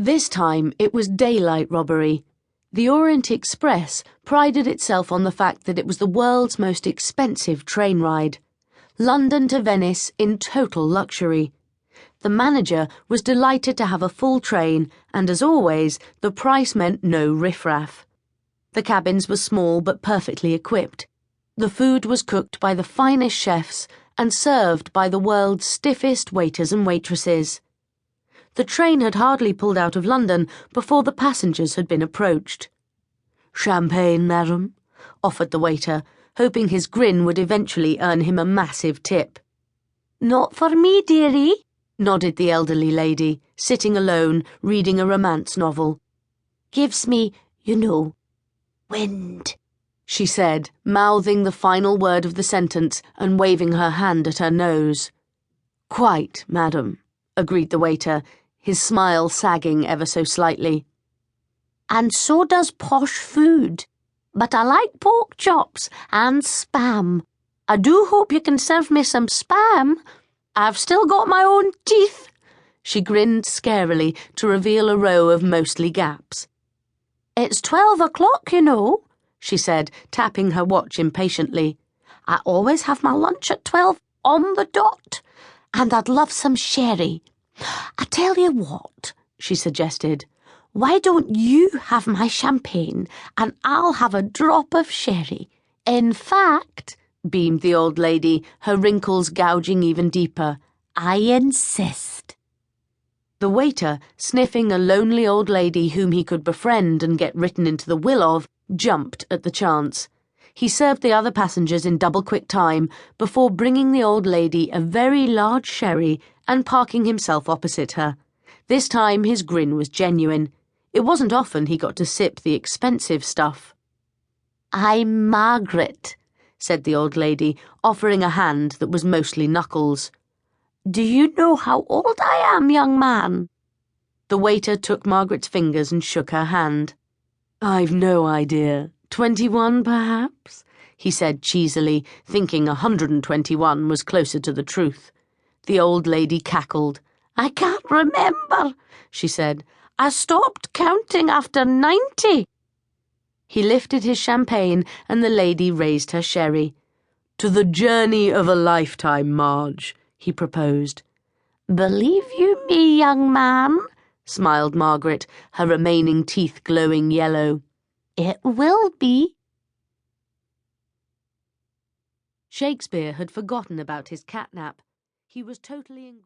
This time it was daylight robbery. The Orient Express prided itself on the fact that it was the world's most expensive train ride. London to Venice in total luxury. The manager was delighted to have a full train, and as always, the price meant no riffraff. The cabins were small but perfectly equipped. The food was cooked by the finest chefs and served by the world's stiffest waiters and waitresses. The train had hardly pulled out of London before the passengers had been approached. "Champagne, madam?" offered the waiter, hoping his grin would eventually earn him a massive tip. "Not for me, dearie," nodded the elderly lady, sitting alone, reading a romance novel. "Gives me, wind," she said, mouthing the final word of the sentence and waving her hand at her nose. "Quite, madam," agreed the waiter, his smile sagging ever so slightly. "And so does posh food. But I like pork chops and spam. I do hope you can serve me some spam. I've still got my own teeth." She grinned scarily to reveal a row of mostly gaps. "It's 12 o'clock, she said, tapping her watch impatiently. "I always have my lunch at 12 on the dot, and I'd love some sherry. I tell you what," she suggested, "why don't you have my champagne and I'll have a drop of sherry? In fact," beamed the old lady, her wrinkles gouging even deeper, "I insist." The waiter, sniffing a lonely old lady whom he could befriend and get written into the will of, jumped at the chance. He served the other passengers in double-quick time before bringing the old lady a very large sherry and parking himself opposite her. This time his grin was genuine. It wasn't often he got to sip the expensive stuff. "I'm Margaret," said the old lady, offering a hand that was mostly knuckles. "Do you know how old I am, young man?" The waiter took Margaret's fingers and shook her hand. "I've no idea. 21, perhaps?" he said cheesily, thinking 121 was closer to the truth. The old lady cackled. "I can't remember," she said. "I stopped counting after 90. He lifted his champagne and the lady raised her sherry. "To the journey of a lifetime, Marge," he proposed. "Believe you me, young man," smiled Margaret, her remaining teeth glowing yellow. "It will be." Shakespeare had forgotten about his catnap. He was totally